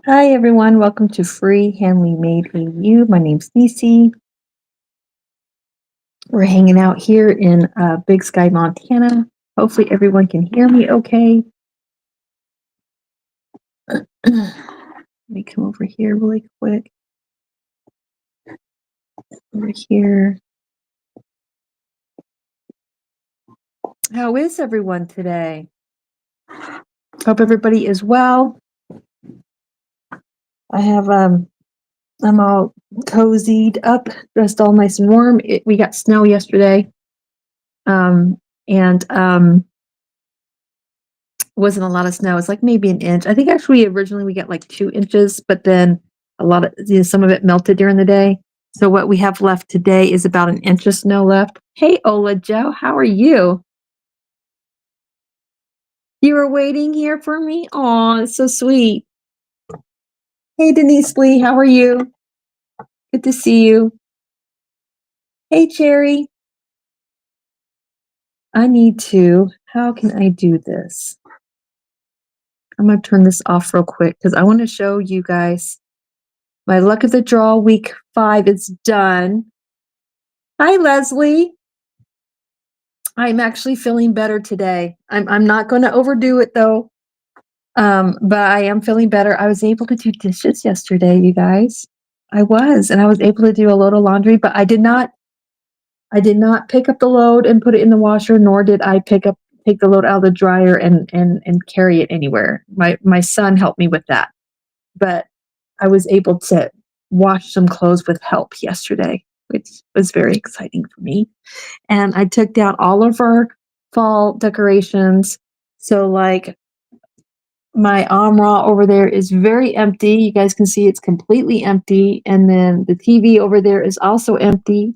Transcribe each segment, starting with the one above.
Hi everyone, welcome to Freehandly Made EU. My name's Nisi. We're hanging out here in Big Sky, Montana. Hopefully everyone can hear me okay. Let me come over here really quick. Over here. How is everyone today? Hope everybody is well. I have I'm all cozied up, dressed all nice and warm. We got snow yesterday. And wasn't a lot of snow. It's like maybe an inch. I think actually originally we got like 2 inches, but then some of it melted during the day. So what we have left today is about an inch of snow left. Hey, Ola Joe, how are you? You were waiting here for me? Aw, it's so sweet. Hey, Denise Lee, how are you? Good to see you. Hey, Cherry. How can I do this? I'm going to turn this off real quick because I want to show you guys my luck of the draw week 5 is done. Hi, Leslie. I'm actually feeling better today. I'm not going to overdo it though. But I am feeling better. I was able to do dishes yesterday, you guys. And I was able to do a load of laundry, but I did not pick up the load and put it in the washer, nor did I take the load out of the dryer and carry it anywhere. My son helped me with that. But I was able to wash some clothes with help yesterday, which was very exciting for me. And I took down all of our fall decorations. So like my armra over there is very empty. You guys can see it's completely empty. And then the TV over there is also empty.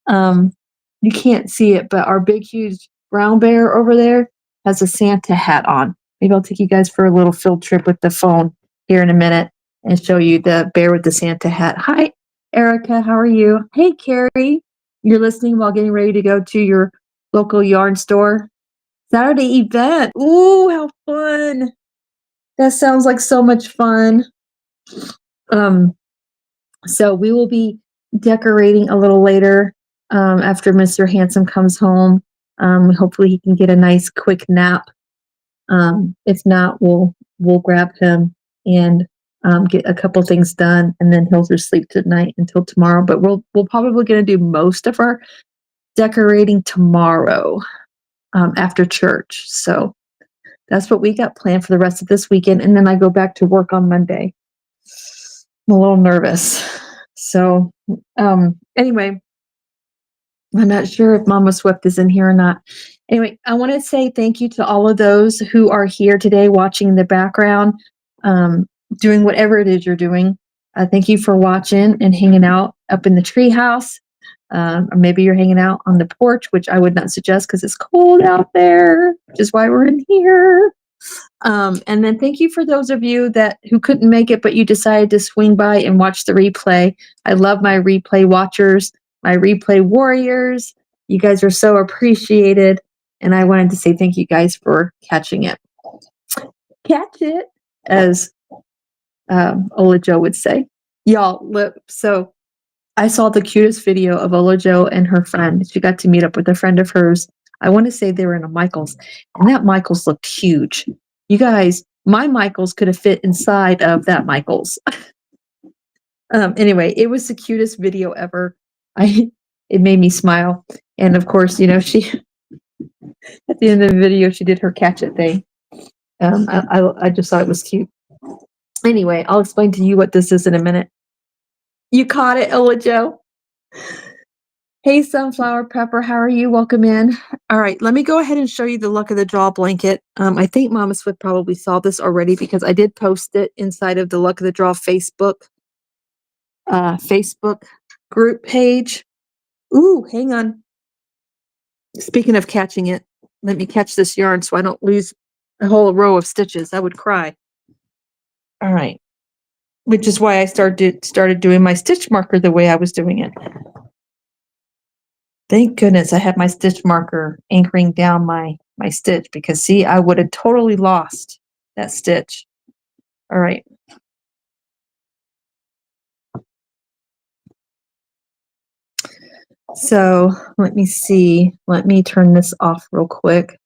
You can't see it, but our big, huge brown bear over there has a Santa hat on. Maybe I'll take you guys for a little field trip with the phone here in a minute and show you the bear with the Santa hat. Hi, Erica. How are you? Hey, Carrie. You're listening while getting ready to go to your local yarn store. Saturday event. Ooh, how fun. That sounds like so much fun. So we will be decorating a little later after Mr. Handsome comes home. Hopefully he can get a nice quick nap. If not, we'll grab him and get a couple things done, and then he'll just sleep tonight until tomorrow. But we'll probably going to do most of our decorating tomorrow after church. So that's what we got planned for the rest of this weekend, and then I go back to work on Monday. I'm a little nervous. So anyway, I'm not sure if Mama Swift is in here or not. Anyway, I want to say thank you to all of those who are here today watching in the background, doing whatever it is you're doing. Thank you for watching and hanging out up in the treehouse. Or maybe you're hanging out on the porch, which I would not suggest because it's cold out there, which is why we're in here. And then thank you for those of you who couldn't make it, but you decided to swing by and watch the replay. I love my replay watchers, my replay warriors. You guys are so appreciated. And I wanted to say thank you guys for catching it. Catch it, as Ola Joe would say. Y'all, look, so I saw the cutest video of Ola Joe and her friend. She got to meet up with a friend of hers. I want to say they were in a Michaels, and that Michaels looked huge. You guys, my Michaels could have fit inside of that Michaels. Anyway, it was the cutest video ever. It made me smile. And of course, she at the end of the video, she did her catch it thing. I just thought it was cute. Anyway, I'll explain to you what this is in a minute. You caught it, Ola Joe. Hey, Sunflower Pepper, how are you? Welcome in. All right, let me go ahead and show you the Luck of the Draw blanket. I think Mama Swift probably saw this already because I did post it inside of the Luck of the Draw Facebook group page. Ooh, hang on. Speaking of catching it, let me catch this yarn so I don't lose a whole row of stitches. I would cry. All right, which is why I started doing my stitch marker the way I was doing it. Thank goodness I had my stitch marker anchoring down my stitch, because see, I would have totally lost that stitch. All right. So let me see. Let me turn this off real quick.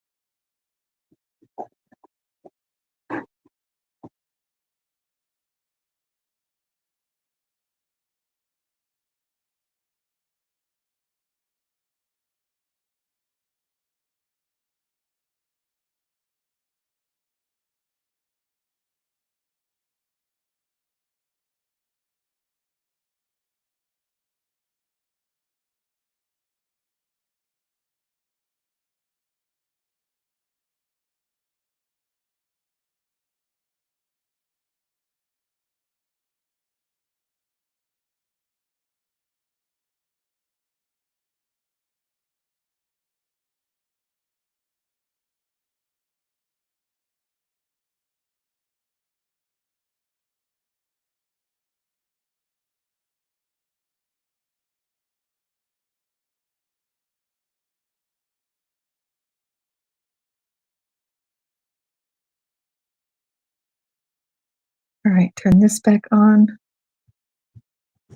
All right, turn this back on.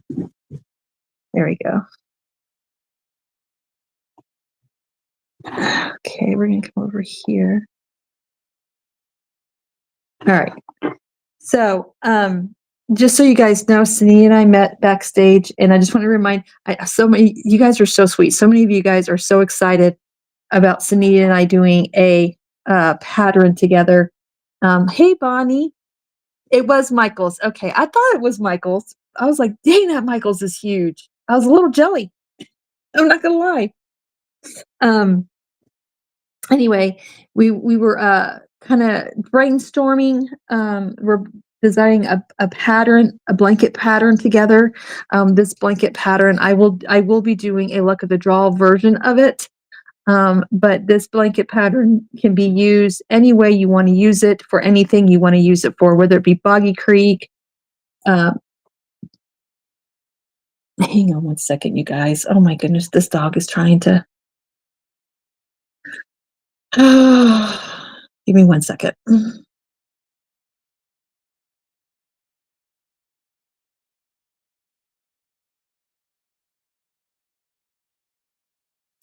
There we go. Okay, we're gonna come over here. All right. So, just so you guys know, Sunny and I met backstage, and I just want to remind, so many, you guys are so sweet. So many of you guys are so excited about Sunny and I doing a pattern together. Hey, Bonnie. It was Michael's. Okay, I thought it was Michael's. I was like, dang, that Michael's is huge. I was a little jelly. I'm not gonna lie. Anyway, we were kind of brainstorming. We're designing a pattern, a blanket pattern together. This blanket pattern, I will be doing a luck of the draw version of it. But this blanket pattern can be used any way you want to use it, for anything you want to use it for, whether it be Boggy Creek. Hang on one second, you guys. Oh my goodness, this dog is trying to. Give me one second.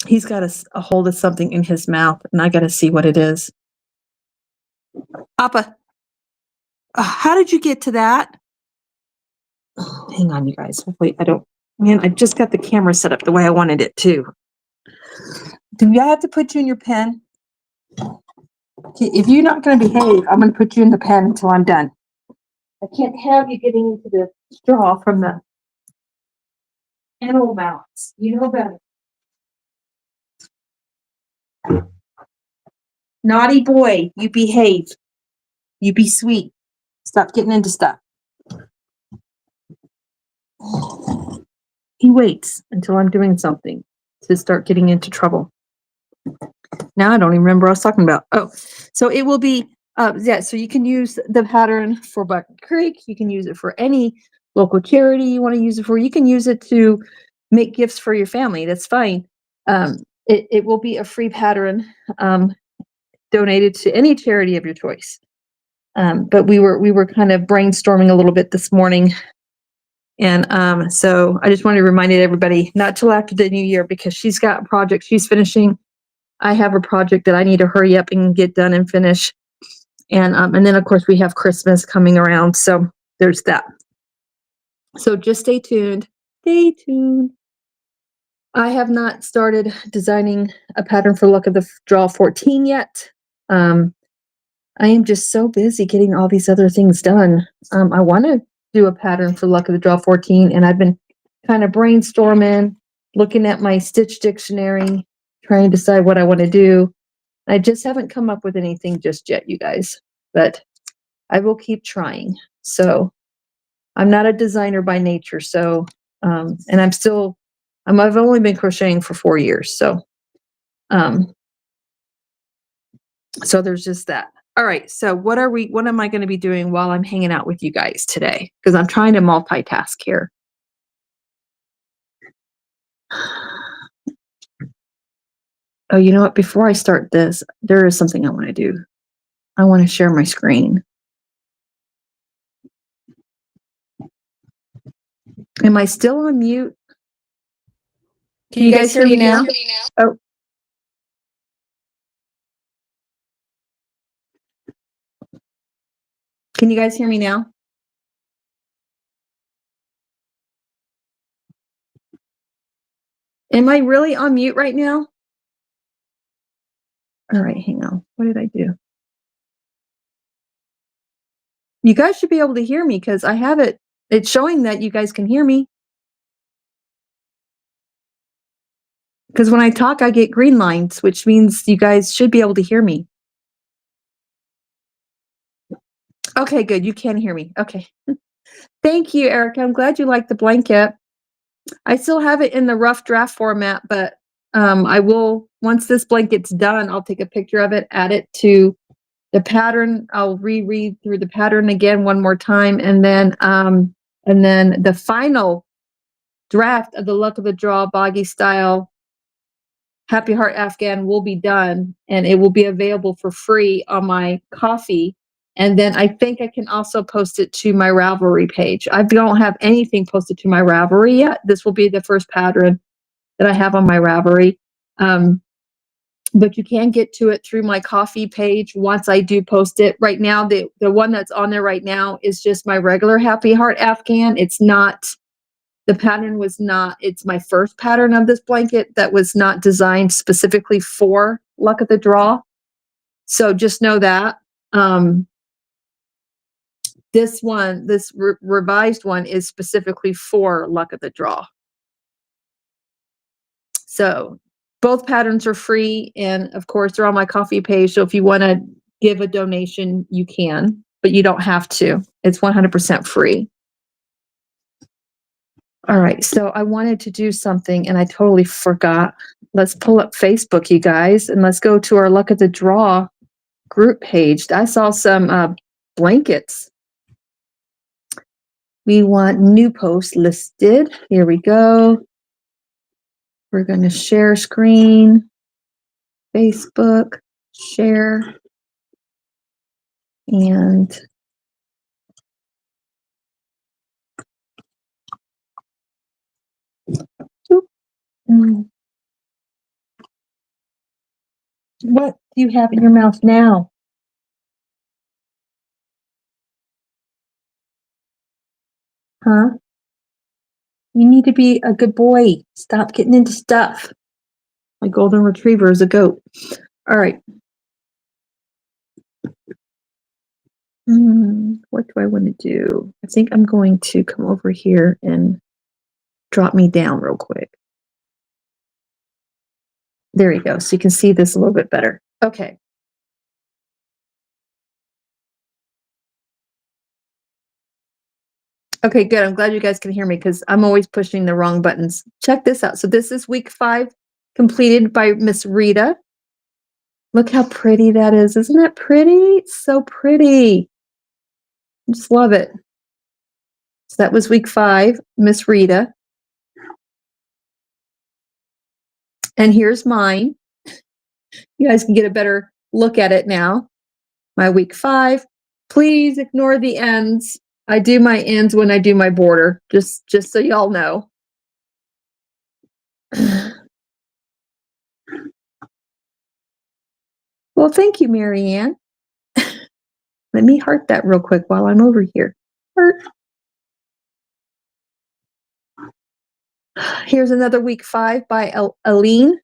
He's got a hold of something in his mouth, and I got to see what it is. Appa, how did you get to that? Hang on, you guys. Wait, I just got the camera set up the way I wanted it to. Do I have to put you in your pen? Okay, if you're not going to behave, I'm going to put you in the pen until I'm done. I can't have you getting into the straw from the animal mouths. You know better. Naughty boy, you behave. You be sweet. Stop getting into stuff. He waits until I'm doing something to start getting into trouble. Now I don't even remember what I was talking about. Oh, so it will be, so you can use the pattern for Buck Creek. You can use it for any local charity you want to use it for. You can use it to make gifts for your family. That's fine. It will be a free pattern donated to any charity of your choice. But we were kind of brainstorming a little bit this morning. And so I just wanted to remind everybody not till after the new year, because she's got a project she's finishing. I have a project that I need to hurry up and get done and finish. And then of course we have Christmas coming around. So there's that. So just stay tuned. Stay tuned. I have not started designing a pattern for Luck of the Draw 14 yet. I am just so busy getting all these other things done. I want to do a pattern for Luck of the Draw 14, and I've been kind of brainstorming, looking at my Stitch dictionary, trying to decide what I want to do. I just haven't come up with anything just yet, you guys, but I will keep trying. So I'm not a designer by nature. So, and I've only been crocheting for 4 years. So there's just that. All right. So what am I going to be doing while I'm hanging out with you guys today? Because I'm trying to multitask here. Oh, you know what? Before I start this, there is something I want to do. I want to share my screen. Am I still on mute? Can you guys hear me now? Oh. Can you guys hear me now? Am I really on mute right now? All right, hang on. What did I do? You guys should be able to hear me because I have it. It's showing that you guys can hear me. Because when I talk, I get green lines, which means you guys should be able to hear me. Okay, good. You can hear me. Okay. Thank you, Erica. I'm glad you like the blanket. I still have it in the rough draft format, but I will, once this blanket's done, I'll take a picture of it, add it to the pattern. I'll reread through the pattern again one more time, and then the final draft of the Luck of the Draw Boggy style Happy Heart Afghan will be done, and it will be available for free on my Coffee. And then I think I can also post it to my Ravelry page. I don't have anything posted to my Ravelry yet. This will be the first pattern that I have on my Ravelry. But you can get to it through my Coffee page once I do post it. Right now, the one that's on there right now is just my regular Happy Heart Afghan. It's not, the pattern was not, it's my first pattern of this blanket that was not designed specifically for Luck of the Draw. So just know that. This one, this revised one is specifically for Luck of the Draw. So both patterns are free, and of course they're on my Coffee page. So if you want to give a donation, you can, but you don't have to. It's 100% free. All right, so I wanted to do something and I totally forgot. Let's pull up Facebook, you guys, and let's go to our Luck of the Draw group page. I saw some blankets. We want new posts listed. Here we go. We're going to share screen, Facebook, share, and what do you have in your mouth now? Huh? You need to be a good boy. Stop getting into stuff. My golden retriever is a goat. All right. What do I want to do? I think I'm going to come over here and drop me down real quick. There you go. So you can see this a little bit better. Okay. Okay, good. I'm glad you guys can hear me because I'm always pushing the wrong buttons. Check this out. So this is week 5 completed by Miss Rita. Look how pretty that is. Isn't that pretty? It's so pretty. I just love it. So that was week 5, Miss Rita. And here's mine. You guys can get a better look at it now. My week 5. Please ignore the ends. I do my ends when I do my border, just so y'all know. Well, thank you, Marianne. Let me heart that real quick while I'm over here. Heart. Here's another week 5 by Eileen.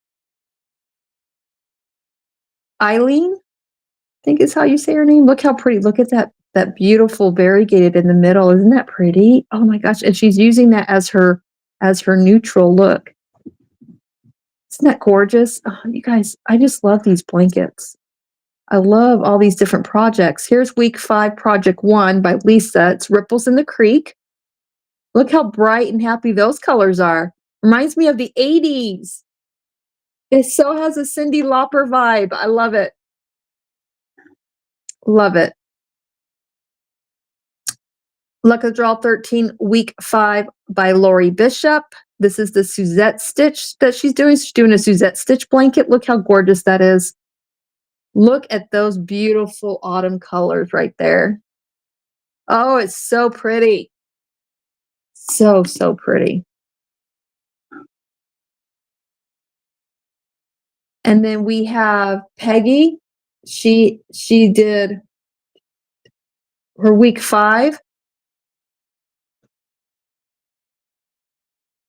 Eileen, I think is how you say her name. Look how pretty. Look at that beautiful variegated in the middle. Isn't that pretty? Oh my gosh. And she's using that as her neutral look. Isn't that gorgeous? Oh, you guys, I just love these blankets. I love all these different projects. Here's week 5, project 1 by Lisa. It's Ripples in the Creek. Look how bright and happy those colors are. Reminds me of the 80s. It so has a Cyndi Lauper vibe. I love it. Love it. Luck of the Draw 13, week 5 by Lori Bishop. This is the Suzette stitch that she's doing. She's doing a Suzette stitch blanket. Look how gorgeous that is. Look at those beautiful autumn colors right there. Oh, it's so pretty. So, so pretty. And then we have Peggy. She did her week 5.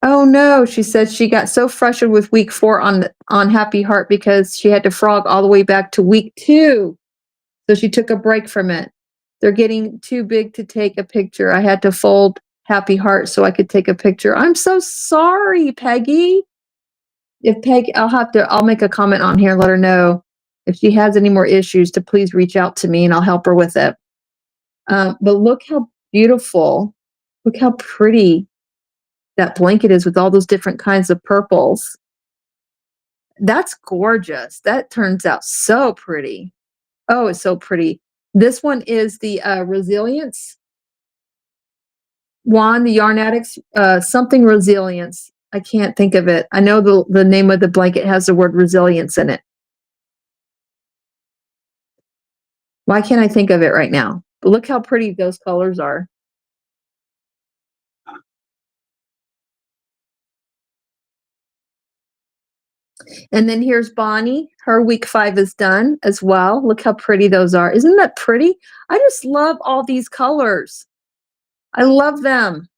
Oh no, she said she got so frustrated with week 4 on Happy Heart because she had to frog all the way back to week 2. So she took a break from it. They're getting too big to take a picture. I had to fold Happy Heart so I could take a picture. I'm so sorry, Peggy. If Peggy, I'll make a comment on here and let her know if she has any more issues to please reach out to me and I'll help her with it. But look how beautiful, look how pretty that blanket is with all those different kinds of purples. That's gorgeous. That turns out so pretty. Oh, it's so pretty. This one is the Resilience wand, the Yarn Addicts, something Resilience. I can't think of it. I know the name of the blanket has the word resilience in it. Why can't I think of it right now? But look how pretty those colors are. And then here's Bonnie. Her week 5 is done as well. Look how pretty those are. Isn't that pretty? I just love all these colors. I love them.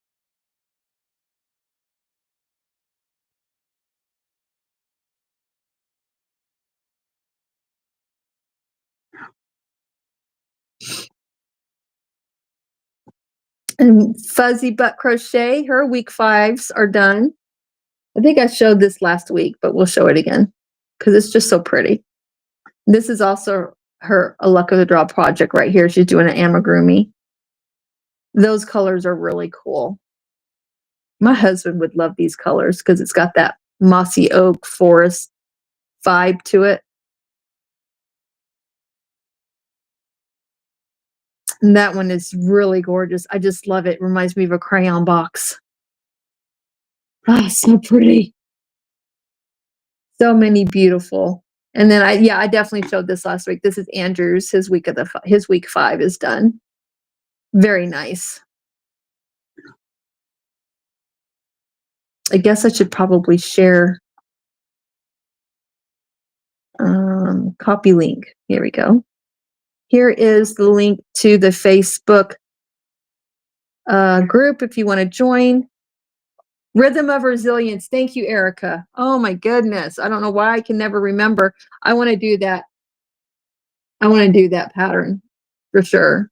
And Fuzzy Butt Crochet, her week 5s are done. I think I showed this last week, but we'll show it again because it's just so pretty. This is also her A Luck of the Draw project right here. She's doing an amigurumi. Those colors are really cool. My husband would love these colors because it's got that mossy oak forest vibe to it. And that one is really gorgeous. I just love it. Reminds me of a crayon box. Ah, so pretty. So many beautiful. And then I definitely showed this last week. This is Andrew's. His week 5 is done. Very nice. I guess I should probably share copy link. Here we go. Here is the link to the Facebook group if you want to join. Rhythm of Resilience. Thank you, Erica. Oh my goodness. I don't know why I can never remember. I want to do that. I want to do that pattern for sure.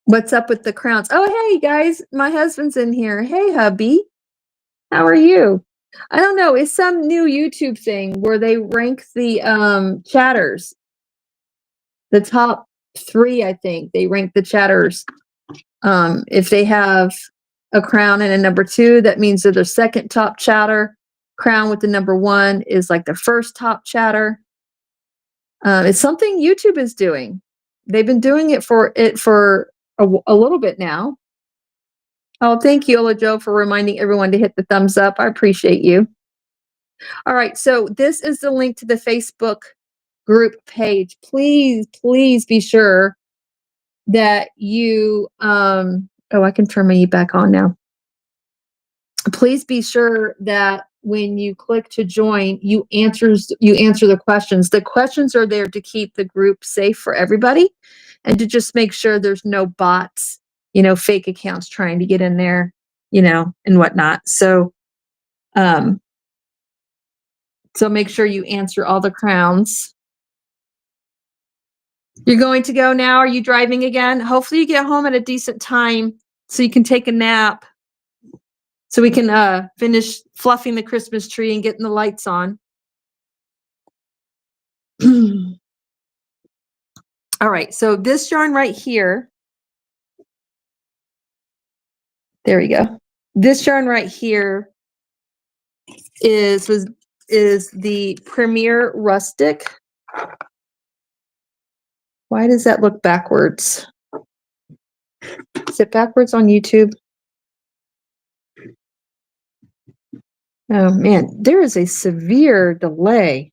What's up with the crowns? Oh, hey guys, my husband's in here. Hey, hubby. How are you? I don't know. It's some new YouTube thing where they rank the chatters. The top 3, I think. They rank the chatters. If they have a crown and a number 2, that means they're the second top chatter. Crown with the number 1 is like the first top chatter. It's something YouTube is doing. They've been doing it for a little bit now. Oh, thank you, Ola Joe, for reminding everyone to hit the thumbs up. I appreciate you. All right, so this is the link to the Facebook group page. Please, please be sure that you oh, I can turn my back on now. Please be sure that when you click to join, you answer the questions. The questions are there to keep the group safe for everybody and to just make sure there's no bots, fake accounts trying to get in there, and whatnot. So make sure you answer all the crowns. You're going to go now? Are you driving again? Hopefully you get home at a decent time so you can take a nap. So we can finish fluffing the Christmas tree and getting the lights on. All right, so this yarn right here, there we go. This yarn right here is the Premier Rustic. Why does that look backwards? Is it backwards on YouTube? Oh man, there is a severe delay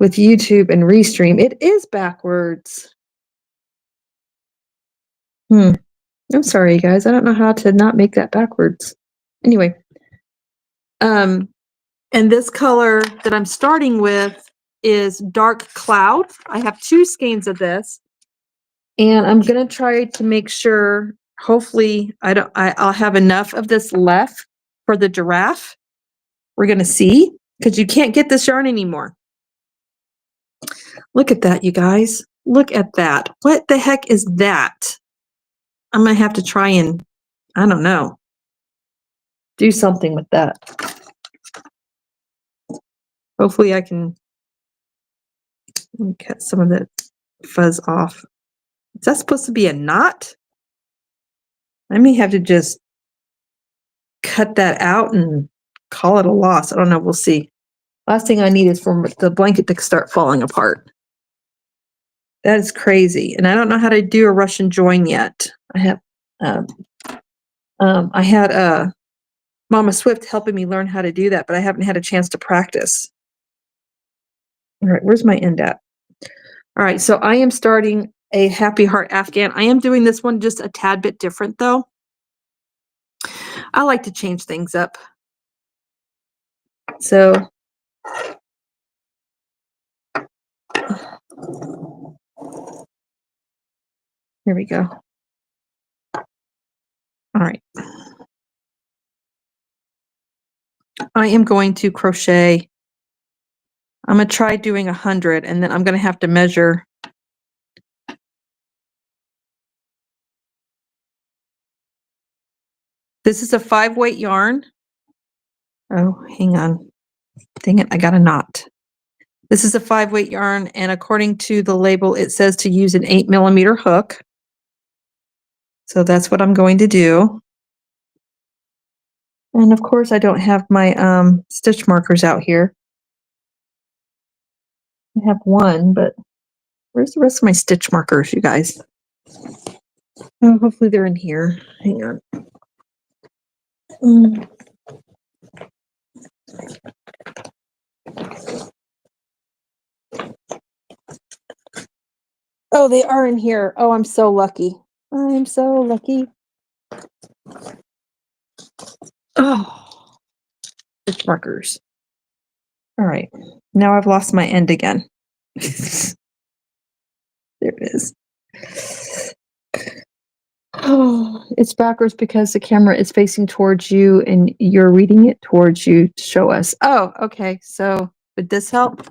with YouTube and Restream. It is backwards. I'm sorry, guys. I don't know how to not make that backwards. Anyway, and this color that I'm starting with is Dark Cloud. I have 2 skeins of this, and I'm gonna try to make sure. Hopefully, I'll have enough of this left for the giraffe. We're gonna see, because you can't get this yarn anymore. Look at that, you guys. Look at that. What the heck is that? I'm gonna have to try and, I don't know, do something with that. Hopefully I can cut some of the fuzz off. Is that supposed to be a knot? I may have to just cut that out and call it a loss. I don't know. We'll see. Last thing I need is for the blanket to start falling apart. That is crazy. And I don't know how to do a Russian join yet. I have, I had Mama Swift helping me learn how to do that, but I haven't had a chance to practice. All right, where's my end at? All right, so I am starting a Happy Heart Afghan. I am doing this one just a tad bit different though. I like to change things up. So here we go. All right. I am going to crochet. I'm going to try doing 100, and then I'm going to have to measure. This is a 5-weight yarn. Oh, hang on. Dang it, I got a knot. This is a 5-weight yarn, and according to the label, it says to use an 8mm hook. So that's what I'm going to do. And of course, I don't have my stitch markers out here. I have one, but where's the rest of my stitch markers, you guys? Oh, hopefully they're in here. Hang on. Oh, they are in here. Oh, I'm so lucky. I'm so lucky. Oh, stitch markers. All right. Now I've lost my end again. There it is. Oh, it's backwards because the camera is facing towards you and you're reading it towards you to show us. Oh, okay. So would this help?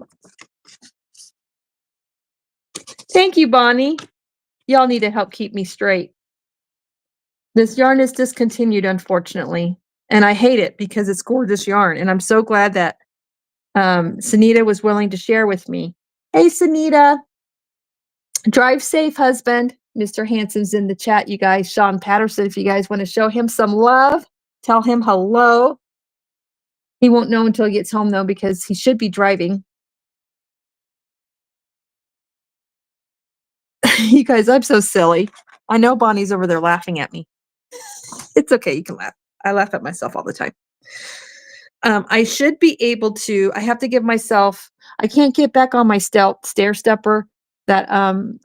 Thank you, Bonnie. Y'all need to help keep me straight. This yarn is discontinued, unfortunately, and I hate it because it's gorgeous yarn. And I'm so glad that Sunita was willing to share with me. Hey, Sunita. Drive safe, husband. Mr. Hanson's in the chat, you guys. Sean Patterson, if you guys want to show him some love, tell him hello. He won't know until he gets home, though, because he should be driving. You guys, I'm so silly. I know Bonnie's over there laughing at me. It's okay. You can laugh. I laugh at myself all the time. I should be able to, I have to give myself, I can't get back on my stair stepper that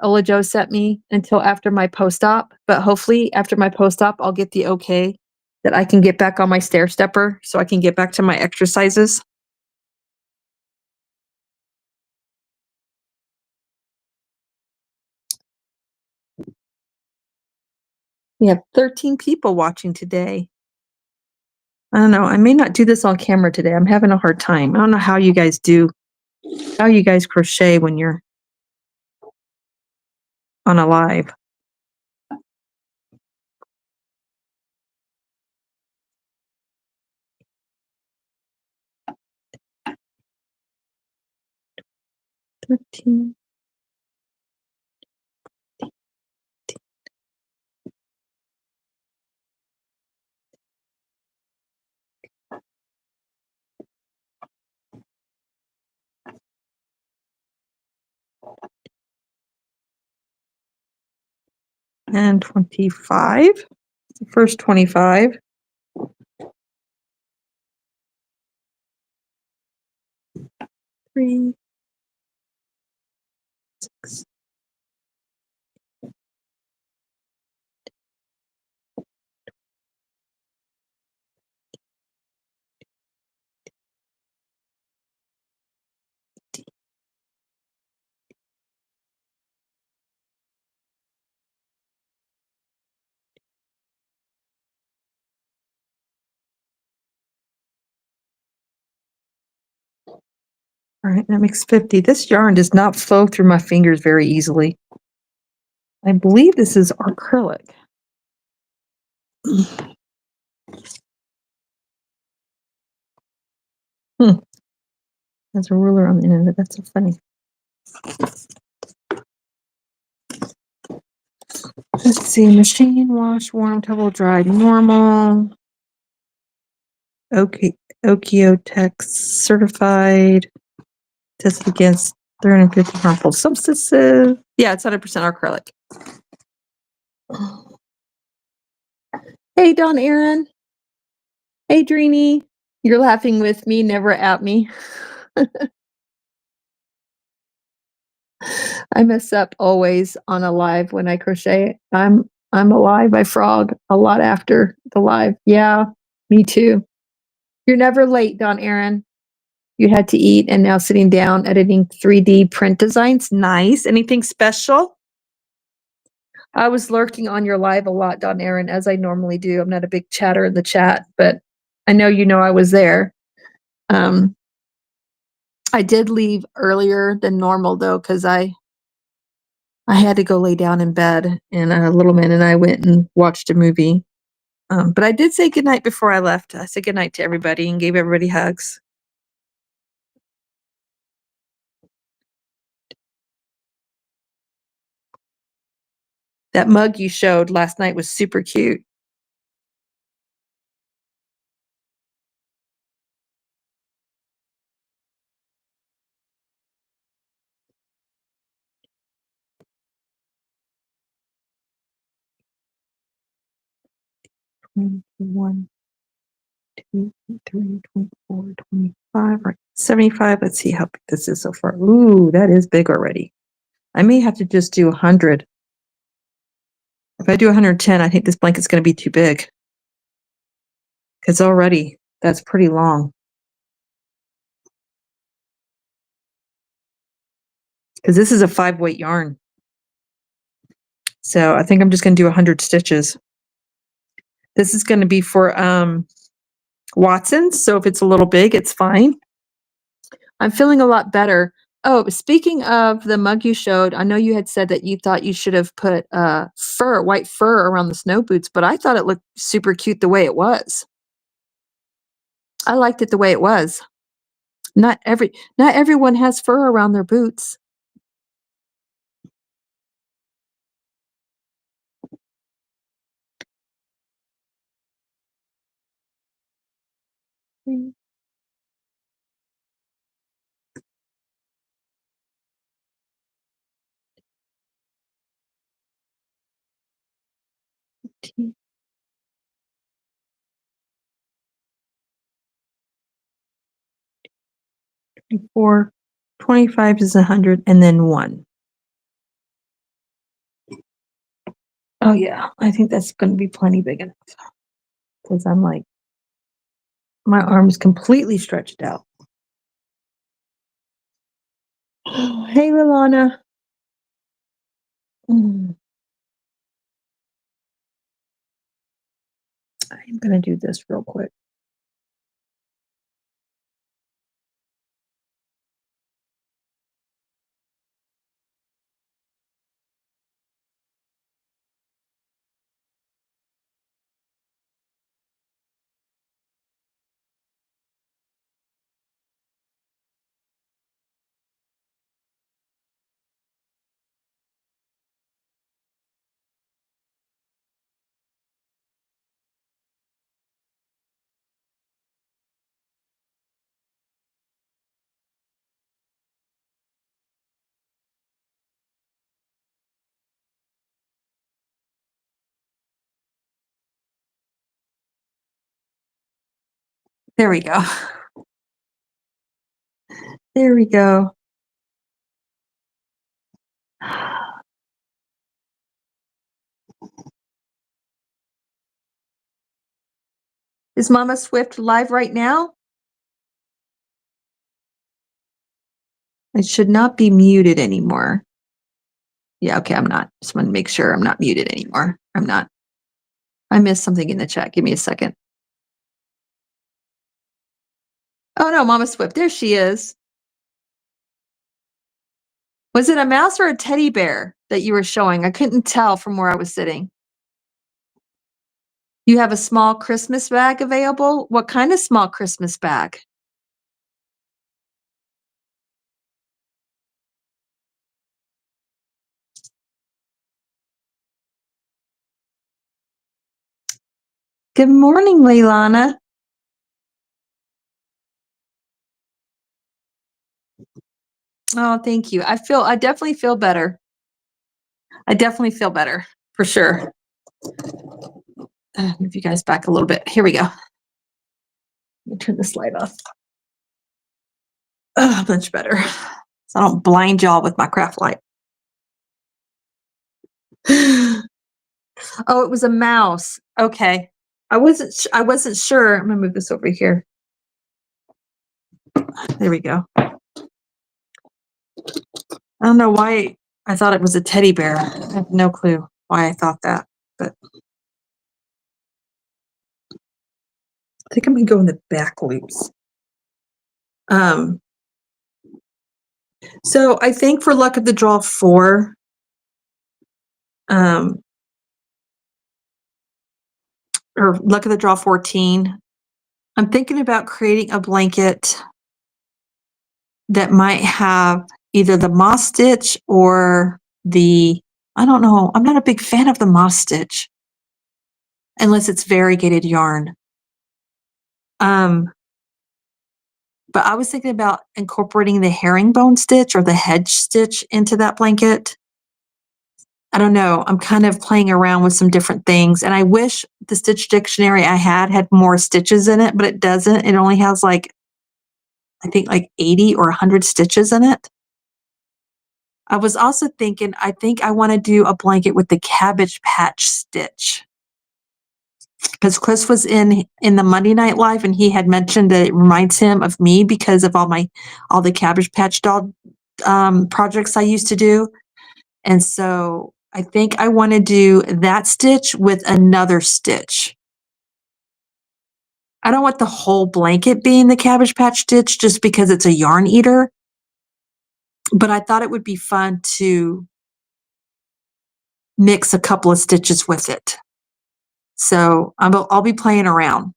Ola Joe sent me until after my post-op, but hopefully after my post-op, I'll get the okay that I can get back on my stair stepper so I can get back to my exercises. We have 13 people watching today. I don't know. I may not do this on camera today. I'm having a hard time. I don't know how you guys crochet when you're on a live. And 25. The first 25. 3, 6, All right, that makes 50. This yarn does not flow through my fingers very easily. I believe this is acrylic. There's a ruler on the end of it. That's so funny. Let's see. Machine wash, warm, tumble dried, normal. Okay. Okeo-Tex certified. Tested against 350 harmful substances. Yeah, it's 100% acrylic. Hey, Don Aaron. Hey, Dreeny. You're laughing with me, never at me. I mess up always on a live when I crochet. I'm alive. I frog a lot after the live. Yeah, me too. You're never late, Don Aaron. You had to eat and now sitting down editing 3D print designs. Nice. Anything special? I was lurking on your live a lot, Don Aaron, as I normally do. I'm not a big chatter in the chat, but I know you know I was there. I did leave earlier than normal though, because I had to go lay down in bed, and little man and I went and watched a movie. But I did say goodnight before I left. I said goodnight to everybody and gave everybody hugs. That mug you showed last night was super cute. One, 2, 3, 24, 25, right? 75. Let's see how big this is so far. Ooh, that is big already. I may have to just do 100. If I do 110, I think this blanket's going to be too big. Because already that's pretty long. Because this is a 5-weight yarn. So I think I'm just going to do 100 stitches. This is going to be for Watson's. So if it's a little big, it's fine. I'm feeling a lot better. Oh, speaking of the mug you showed, I know you had said that you thought you should have put white fur around the snow boots, but I thought it looked super cute the way it was. I liked it the way it was. Not everyone has fur around their boots. Mm. 24, 25 is 100, and then 1. Oh yeah, I think that's going to be plenty big enough. Because I'm like, my arm is completely stretched out. Hey, Rolana. I'm going to do this real quick. There we go. There we go. Is Mama Swift live right now? I should not be muted anymore. Yeah, okay, I'm not. Just want to make sure I'm not muted anymore. I'm not. I missed something in the chat. Give me a second. Oh no, Mama Swift, there she is. Was it a mouse or a teddy bear that you were showing? I couldn't tell from where I was sitting. You have a small Christmas bag available? What kind of small Christmas bag? Good morning, Leilana. Oh, thank you. I definitely feel better. I definitely feel better for sure. Move you guys back a little bit. Here we go. Let me turn this light off. Oh, much better. So I don't blind y'all with my craft light. Oh, it was a mouse. Okay. I wasn't sure. I'm gonna move this over here. There we go. I don't know why I thought it was a teddy bear. I have no clue why I thought that, but I think I'm gonna go in the back loops. So I think for luck of the draw 4, or luck of the draw 14, I'm thinking about creating a blanket that might have either the moss stitch or I don't know. I'm not a big fan of the moss stitch unless it's variegated yarn. But I was thinking about incorporating the herringbone stitch or the hedge stitch into that blanket. I don't know. I'm kind of playing around with some different things. And I wish the stitch dictionary I had more stitches in it, but it doesn't. It only has I think 80 or 100 stitches in it. I was also thinking, I think I want to do a blanket with the Cabbage Patch stitch. Because Chris was in the Monday Night Live and he had mentioned that it reminds him of me because of all the Cabbage Patch doll projects I used to do. And so I think I want to do that stitch with another stitch. I don't want the whole blanket being the Cabbage Patch stitch just because it's a yarn eater. But I thought it would be fun to mix a couple of stitches with it. So I'll be playing around.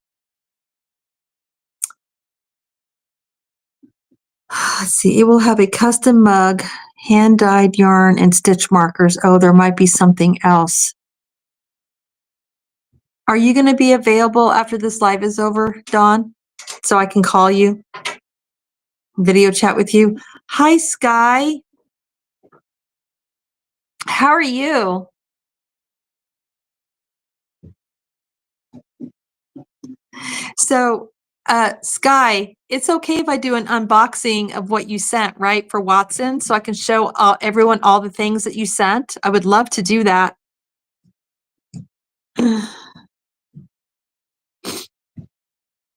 Let's see. It will have a custom mug, hand-dyed yarn, and stitch markers. Oh, there might be something else. Are you going to be available after this live is over, Dawn? So I can call you, video chat with you. Hi, Sky. How are you? So, Sky, it's okay if I do an unboxing of what you sent, right, for Watson, so I can show everyone all the things that you sent? I would love to do that.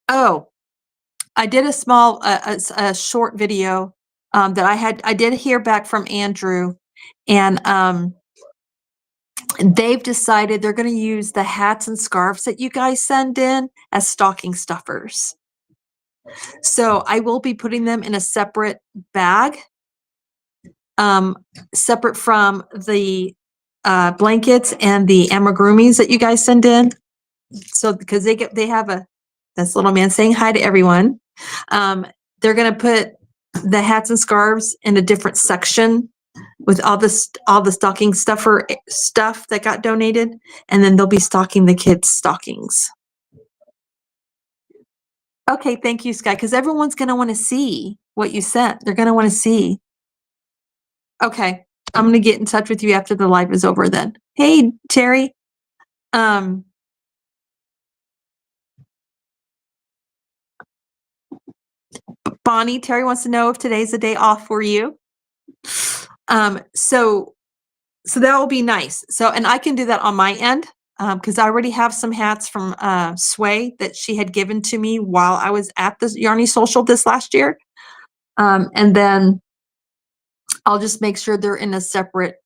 Oh, I did a small, a short video that I did hear back from Andrew, and they've decided they're going to use the hats and scarves that you guys send in as stocking stuffers. So I will be putting them in a separate bag, separate from the blankets and the amigurumis that you guys send in. So because they have that's little man saying hi to everyone. They're going to put the hats and scarves in a different section with all the stocking stuffer stuff that got donated, and then they'll be stocking the kids' stockings. Okay, thank you, Sky, because everyone's going to want to see what you sent. They're going to want to see. Okay, I'm going to get in touch with you after the live is over then. Hey, Terry. Bonnie, Terry wants to know if today's a day off for you. So that will be nice. So, and I can do that on my end because I already have some hats from Sway that she had given to me while I was at the Yarny Social this last year. And then I'll just make sure they're in a separate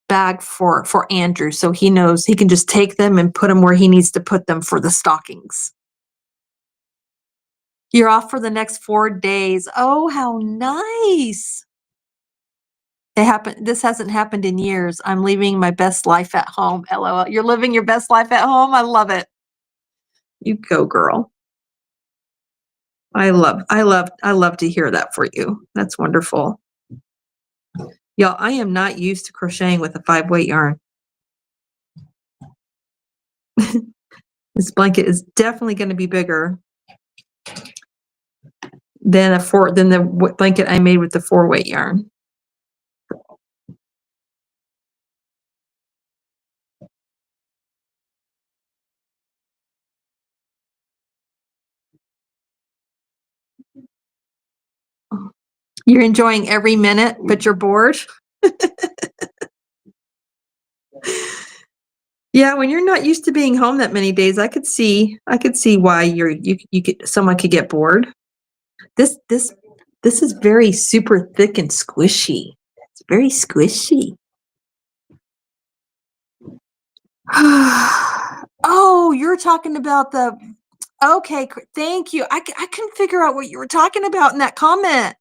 bag for Andrew, so he knows he can just take them and put them where he needs to put them for the stockings. You're off for the next 4 days. Oh, how nice. This hasn't happened in years. I'm living my best life at home. LOL. You're living your best life at home? I love it. You go, girl. I love to hear that for you. That's wonderful. Y'all, I am not used to crocheting with a 5-weight yarn. This blanket is definitely going to be bigger than the blanket I made with the 4-weight yarn. You're enjoying every minute, but you're bored. Yeah, when you're not used to being home that many days, I could see why someone could get bored. This is very super thick and squishy. It's very squishy. Oh, you're talking about okay, thank you. I couldn't figure out what you were talking about in that comment.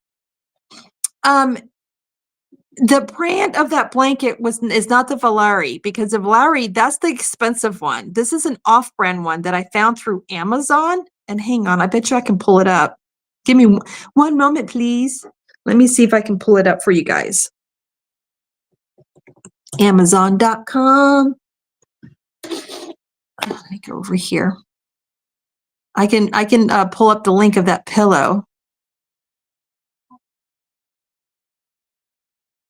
The brand of that blanket is not the Valari, because the Valari, that's the expensive one. This is an off-brand one that I found through Amazon. And hang on, I bet you I can pull it up. Give me one moment, please. Let me see if I can pull it up for you guys. Amazon.com. Let me go over here. I can pull up the link of that pillow.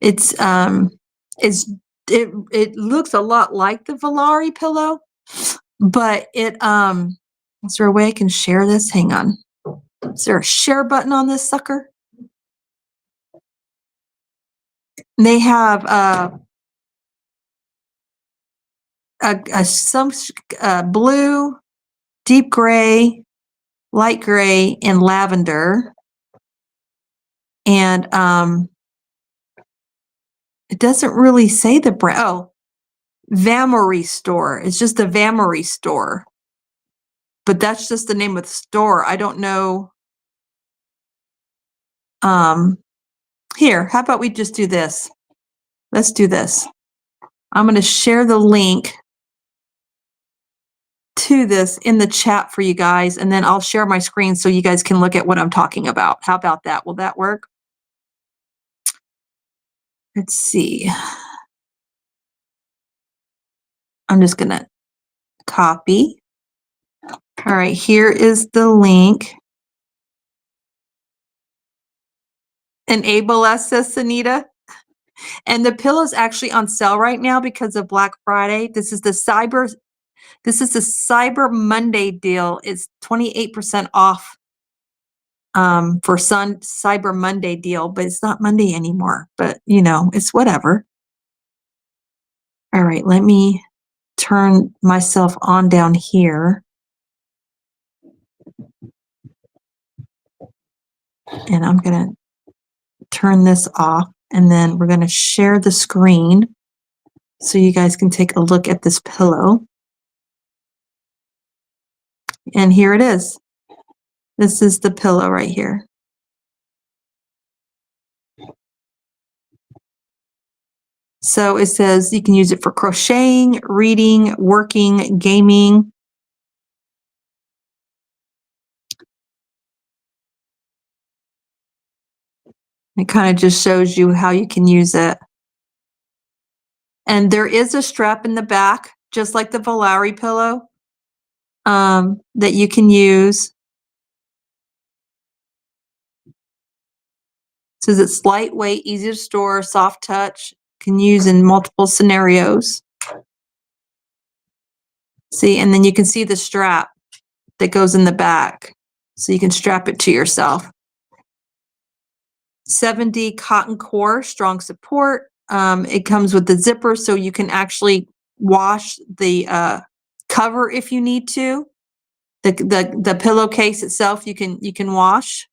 It looks a lot like the Valari pillow, but is there a way I can share this? Hang on. Is there a share button on this sucker? They have some blue, deep gray, light gray, and lavender. And it doesn't really say the brand. Oh, Vamory store. It's just the Vamory store. But that's just the name of the store. I don't know. Here, how about we just do this? Let's do this. I'm going to share the link to this in the chat for you guys, and then I'll share my screen so you guys can look at what I'm talking about. How about that? Will that work? Let's see. I'm just going to copy. All right, here is the link. Enable us, says Sunita. And the pillow's actually on sale right now because of Black Friday. This is the Cyber Monday deal. It's 28% off for Cyber Monday deal, but it's not Monday anymore. But you know, it's whatever. All right, let me turn myself on down here. And I'm going to turn this off, and then we're going to share the screen so you guys can take a look at this pillow. And here it is. This is the pillow right here. So it says you can use it for crocheting, reading, working, gaming. It kind of just shows you how you can use it. And there is a strap in the back, just like the Valari pillow, that you can use. It says it's lightweight, easy to store, soft touch, can use in multiple scenarios. See, and then you can see the strap that goes in the back, so you can strap it to yourself. 7D cotton core, strong support. It comes with the zipper, so you can actually wash the cover if you need to. The pillowcase itself, you can wash.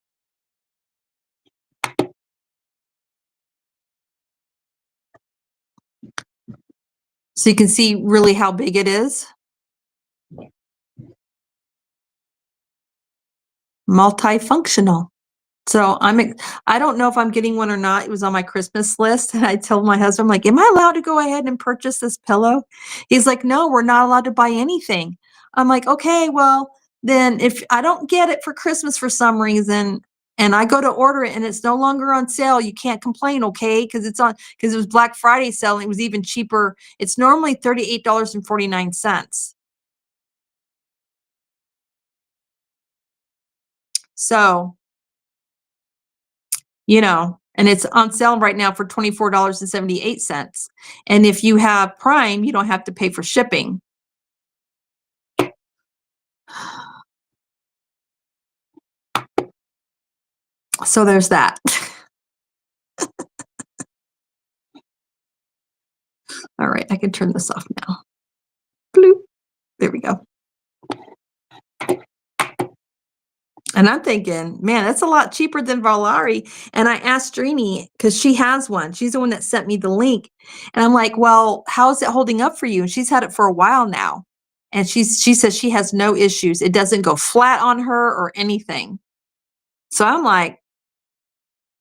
So you can see really how big it is. Multifunctional. So I don't know if I'm getting one or not. It was on my Christmas list. And I told my husband, I'm like, am I allowed to go ahead and purchase this pillow? He's like, no, we're not allowed to buy anything. I'm like, okay, well, then if I don't get it for Christmas for some reason and I go to order it and it's no longer on sale, you can't complain, okay? Because it was Black Friday sale and it was even cheaper. It's normally $38.49. So, and it's on sale right now for $24.78. And if you have Prime, you don't have to pay for shipping. So there's that. All right, I can turn this off now. Bloop. There we go. And I'm thinking, man, that's a lot cheaper than Valari. And I asked Trini, because she has one. She's the one that sent me the link. And I'm like, well, how's it holding up for you? And she's had it for a while now. And she says she has no issues. It doesn't go flat on her or anything. So I'm like,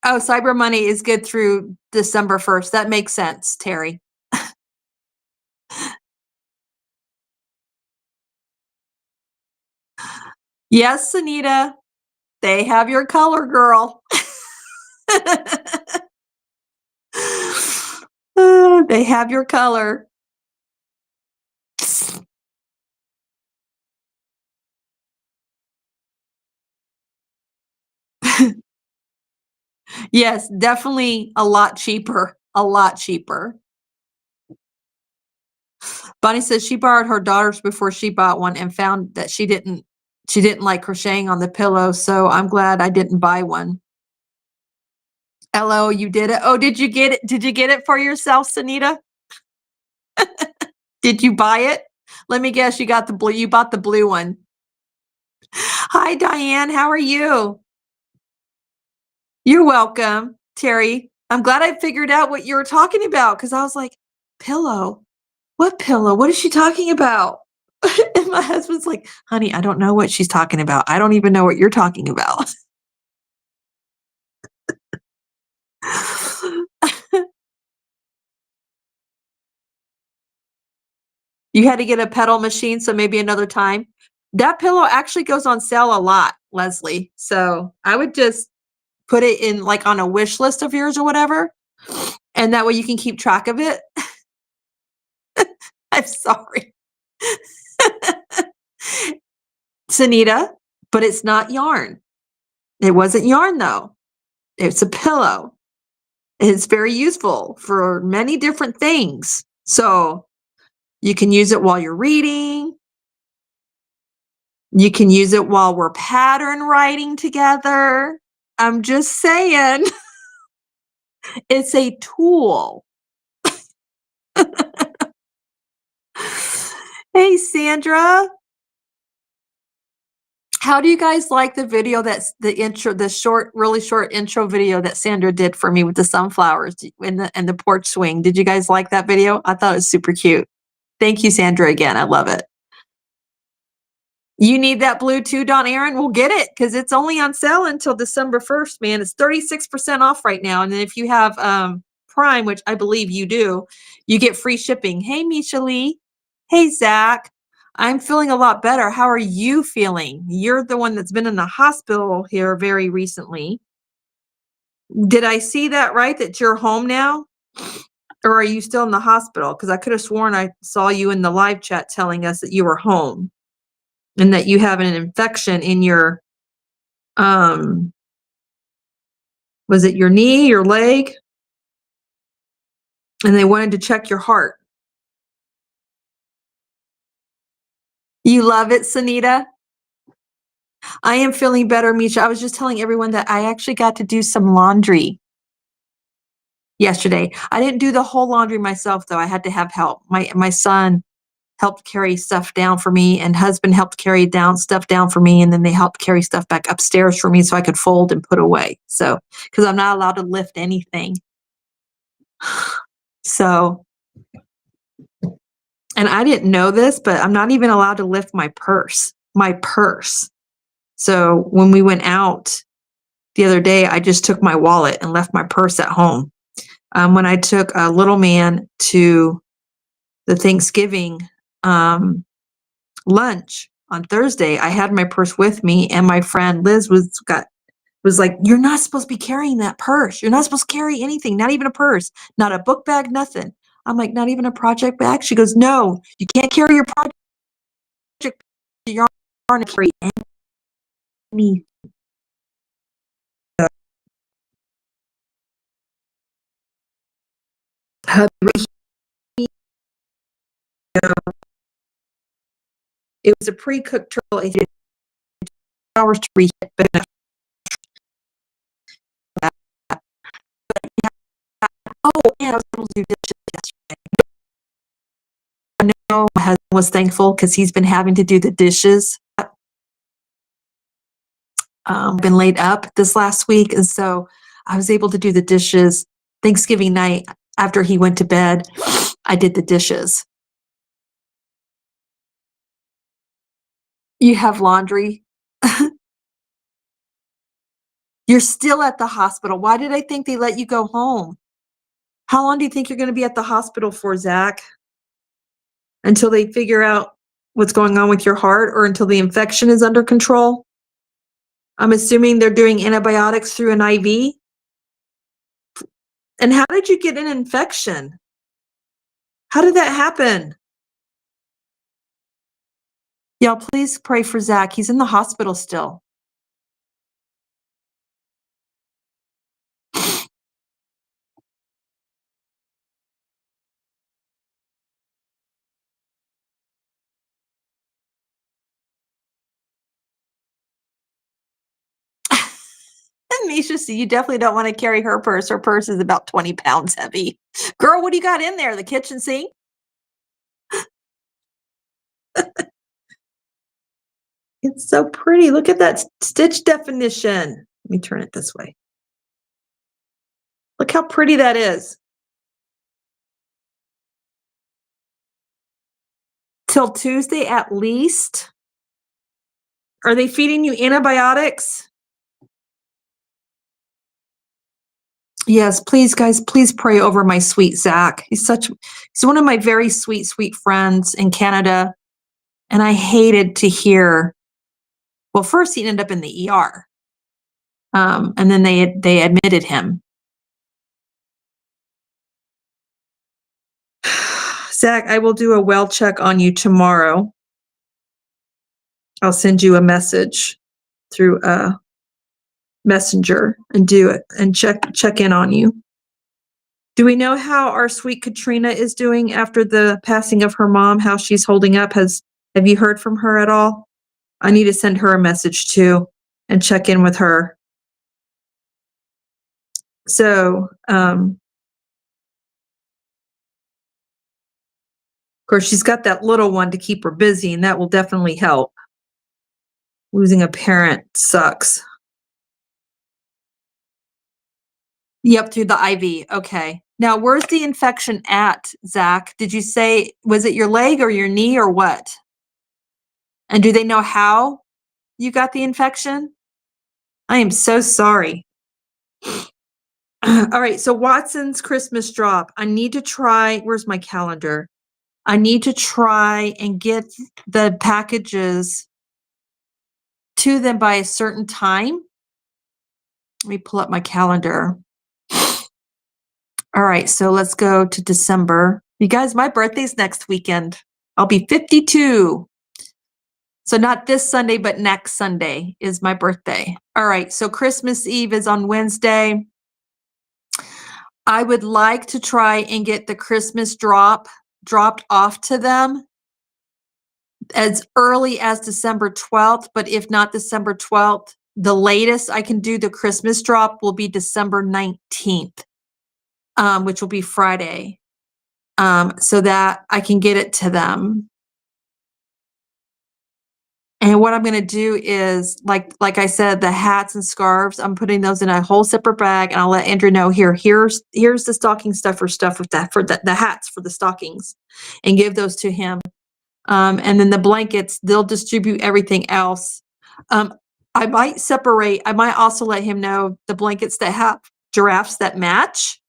oh, Cyber Money is good through December 1st. That makes sense, Terry. Yes, Anita. They have your color, girl. They have your color. Yes, definitely a lot cheaper. A lot cheaper. Bonnie says she borrowed her daughter's before she bought one and found that she didn't like crocheting on the pillow, so I'm glad I didn't buy one. LO, you did it. Oh, did you get it? Did you get it for yourself, Sanita? Did you buy it? Let me guess, you got the blue. You bought the blue one. Hi, Diane. How are you? You're welcome, Terry. I'm glad I figured out what you were talking about because I was like, pillow? What pillow? What is she talking about? And my husband's like, honey, I don't know what she's talking about. I don't even know what you're talking about. You had to get a pedal machine, so maybe another time. That pillow actually goes on sale a lot, Leslie. So I would just put it in like on a wish list of yours or whatever. And that way you can keep track of it. I'm sorry. Sanita, but it's not yarn. It wasn't yarn though. It's a pillow. It's very useful for many different things. So you can use it while you're reading. You can use it while we're pattern writing together. I'm just saying. It's a tool. Hey, Sandra. How do you guys like the video that's the intro, the short, really short intro video that Sandra did for me with the sunflowers and the porch swing? Did you guys like that video? I thought it was super cute. Thank you, Sandra, again. I love it. You need that blue too, Don Aaron? We'll get it because it's only on sale until December 1st, man. It's 36% off right now. And then if you have Prime, which I believe you do, you get free shipping. Hey, Misha Lee. Hey, Zach. I'm feeling a lot better. How are you feeling? You're the one that's been in the hospital here very recently. Did I see that right, that you're home now? Or are you still in the hospital? Because I could have sworn I saw you in the live chat telling us that you were home and that you have an infection in your, was it your knee, your leg? And they wanted to check your heart. You love it, Sanita? I am feeling better, Misha. I was just telling everyone that I actually got to do some laundry yesterday. I didn't do the whole laundry myself, though. I had to have help. My son helped carry stuff down for me, and husband helped carry stuff down for me, and then they helped carry stuff back upstairs for me so I could fold and put away. So, because I'm not allowed to lift anything. So, and I didn't know this, but I'm not even allowed to lift my purse. So when we went out the other day, I just took my wallet and left my purse at home. When I took a little man to the Thanksgiving lunch on Thursday, I had my purse with me, and my friend Liz was like, "You're not supposed to be carrying that purse. You're not supposed to carry anything, not even a purse, not a book bag, nothing." I'm like, "Not even a project bag?" She goes, "No, you can't carry your project bag. You aren't carry any." It was a pre-cooked turtle. It took 2 hours to reheat, but oh, and I was able to do dishes yesterday. I know my husband was thankful because he's been having to do the dishes. Been laid up this last week, and so I was able to do the dishes Thanksgiving night after he went to bed. I did the dishes. You have laundry. You're still at the hospital. Why did I think they let you go home? How long do you think you're going to be at the hospital for, Zach? Until they figure out what's going on with your heart, or until the infection is under control? I'm assuming they're doing antibiotics through an IV. And how did you get an infection? How did that happen? Y'all, please pray for Zach. He's in the hospital still. Misha, so you definitely don't want to carry her purse. Her purse is about 20 pounds heavy. Girl, what do you got in there? The kitchen sink? It's so pretty. Look at that stitch definition. Let me turn it this way. Look how pretty that is. Till Tuesday at least? Are they feeding you antibiotics? Yes, please, guys, please pray over my sweet Zach. He's one of my very sweet, sweet friends in Canada. And I hated to hear, well, first he ended up in the ER. And then they admitted him. Zach, I will do a well check on you tomorrow. I'll send you a message through a messenger and do it and check in on you. Do we know how our sweet Katrina is doing after the passing of her mom, how she's holding up? Have you heard from her at all? I need to send her a message too and check in with her. So, of course, she's got that little one to keep her busy, and that will definitely help. Losing a parent sucks. Yep, through the IV. Okay. Now, where's the infection at, Zach? Did you say, was it your leg or your knee or what? And do they know how you got the infection? I am so sorry. All right. So Watson's Christmas drop. I need to try. Where's my calendar? I need to try and get the packages to them by a certain time. Let me pull up my calendar. All right. So let's go to December. You guys, my birthday's next weekend. I'll be 52. So not this Sunday, but next Sunday is my birthday. All right. So Christmas Eve is on Wednesday. I would like to try and get the Christmas dropped off to them as early as December 12th. But if not December 12th, the latest I can do the Christmas drop will be December 19th, which will be Friday, so that I can get it to them. And what I'm going to do is, like I said, the hats and scarves, I'm putting those in a whole separate bag, and I'll let Andrew know, here's the stocking stuffer stuff with that, for the hats for the stockings, and give those to him. And then the blankets, they'll distribute everything else. I might also let him know the blankets that have giraffes that match.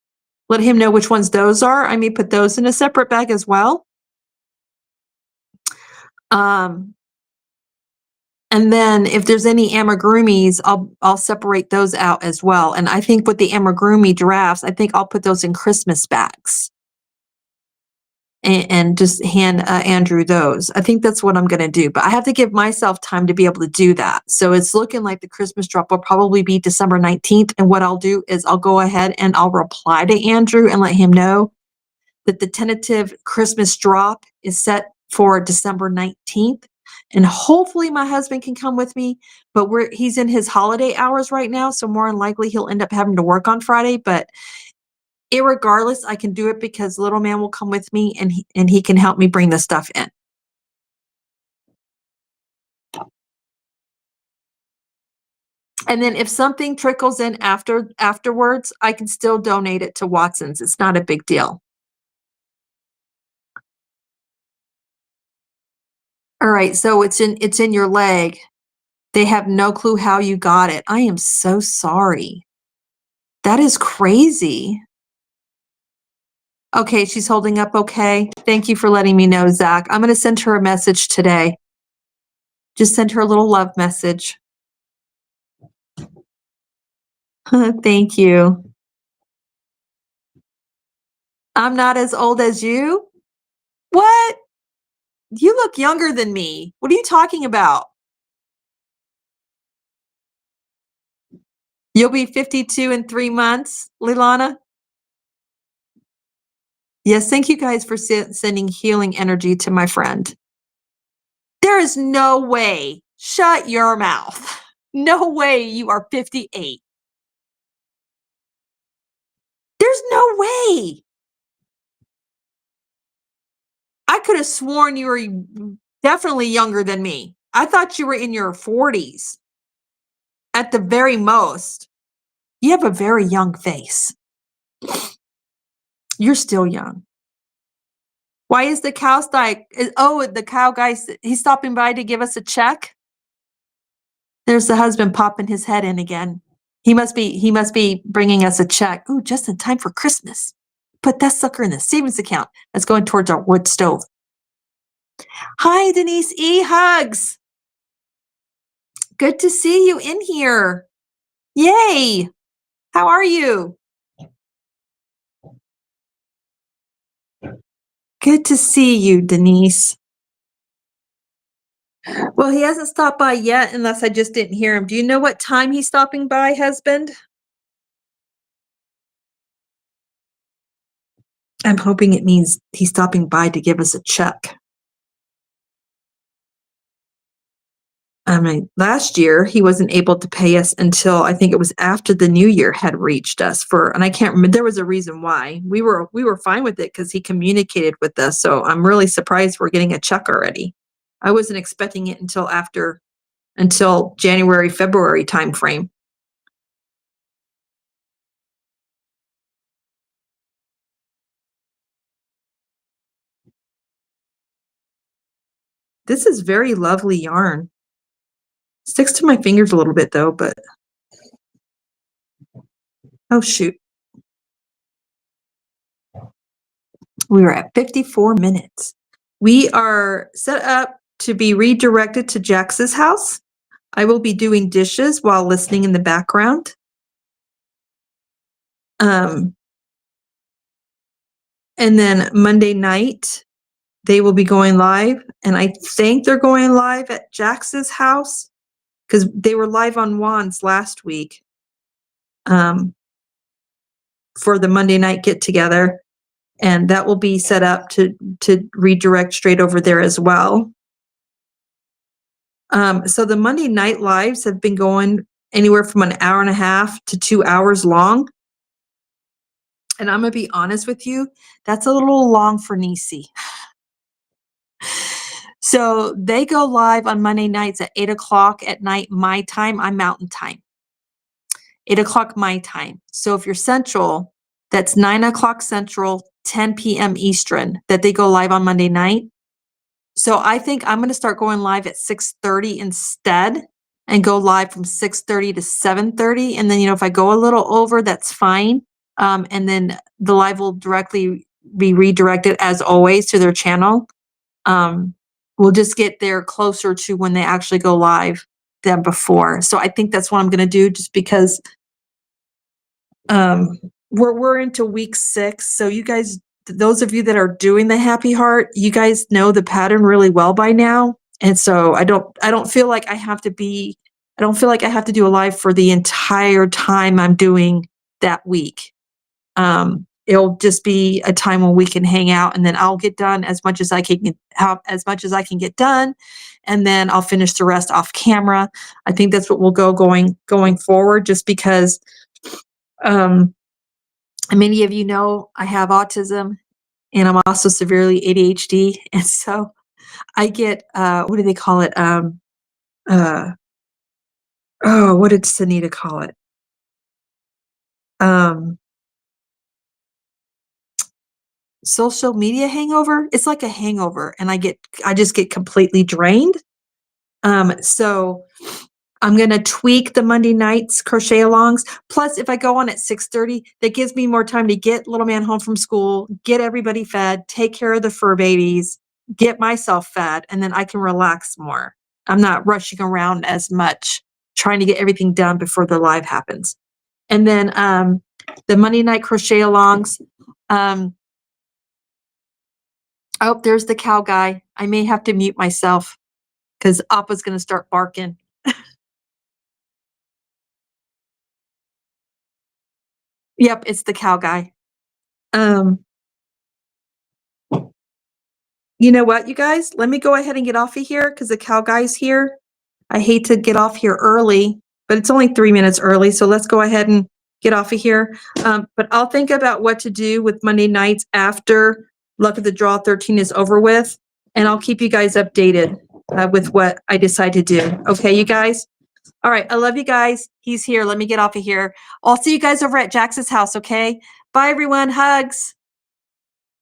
Let him know which ones those are. I may put those in a separate bag as well. And then if there's any amigurumis, I'll separate those out as well. And I think with the amigurumi giraffes, I think I'll put those in Christmas bags and just hand Andrew those. I think that's what I'm going to do, but I have to give myself time to be able to do that. So it's looking like the Christmas drop will probably be December 19th. And what I'll do is I'll go ahead and I'll reply to Andrew and let him know that the tentative Christmas drop is set for December 19th. And hopefully my husband can come with me, but he's in his holiday hours right now. So more than likely he'll end up having to work on Friday, but irregardless, I can do it because little man will come with me and he can help me bring the stuff in. And then if something trickles in afterwards, I can still donate it to Watson's. It's not a big deal. All right, so it's in your leg. They have no clue how you got it. I am so sorry. That is crazy. Okay, she's holding up okay. Thank you for letting me know, Zach. I'm going to send her a message today. Just send her a little love message. Thank you. I'm not as old as you? What? You look younger than me. What are you talking about? You'll be 52 in 3 months, Lilana? Yes, thank you guys for sending healing energy to my friend. There is no way. Shut your mouth. No way you are 58. There's no way. I could have sworn you were definitely younger than me. I thought you were in your 40s at the very most. You have a very young face. You're still young. Why is the cow the cow guy, he's stopping by to give us a check? There's the husband popping his head in again. He must be bringing us a check. Ooh, just in time for Christmas. Put that sucker in the savings account. That's going towards our wood stove. Hi, Denise E. Hugs. Good to see you in here. Yay. How are you? Good to see you, Denise. Well, he hasn't stopped by yet unless I just didn't hear him. Do you know what time he's stopping by, husband? I'm hoping it means he's stopping by to give us a check. I mean, last year he wasn't able to pay us until I think it was after the new year had reached us and I can't remember, there was a reason why. We were fine with it because he communicated with us. So I'm really surprised we're getting a check already. I wasn't expecting it until January, February timeframe. This is very lovely yarn. Sticks to my fingers a little bit though, but oh shoot. We are at 54 minutes. We are set up to be redirected to Jax's house. I will be doing dishes while listening in the background. And then Monday night, they will be going live. And I think they're going live at Jax's house because they were live on Juan's last week for the Monday night get together. And that will be set up to redirect straight over there as well. So the Monday night lives have been going anywhere from an hour and a half to 2 hours long. And I'm going to be honest with you, that's a little long for Nisi. So they go live on Monday nights at 8 o'clock at night, my time. I'm Mountain Time. 8 o'clock my time. So if you're Central, that's 9 o'clock Central, 10 p.m. Eastern, that they go live on Monday night. So I think I'm going to start going live at 6:30 instead. and go live from 6:30 to 7:30. And then, if I go a little over, that's fine. And then the live will directly be redirected as always to their channel. We'll just get there closer to when they actually go live than before. So I think that's what I'm going to do, just because we're into week 6. So you guys, those of you that are doing the Happy Heart, you guys know the pattern really well by now. And so I don't feel like I have to do a live for the entire time I'm doing that week. It'll just be a time when we can hang out, and then I'll get done as much as I can get done, and then I'll finish the rest off camera. I think that's what we'll go going forward, just because many of you know I have autism, and I'm also severely ADHD, and so I get what do they call it? What did Sunita call it? Social media hangover. It's like a hangover, and I just get completely drained. So I'm going to tweak the Monday nights crochet alongs. Plus, if I go on at 6:30, that gives me more time to get little man home from school, get everybody fed, take care of the fur babies, get myself fed, and then I can relax more. I'm not rushing around as much, trying to get everything done before the live happens. And then the Monday night crochet alongs. Oh, there's the cow guy. I may have to mute myself because Appa's going to start barking. Yep, it's the cow guy. You know what, you guys? Let me go ahead and get off of here because the cow guy's here. I hate to get off here early, but it's only 3 minutes early, so let's go ahead and get off of here. But I'll think about what to do with Monday nights after Luck of the Draw 13 is over with, and I'll keep you guys updated with what I decide to do. Okay, you guys? All right, I love you guys. He's here. Let me get off of here. I'll see you guys over at Jax's house, okay? Bye, everyone. Hugs.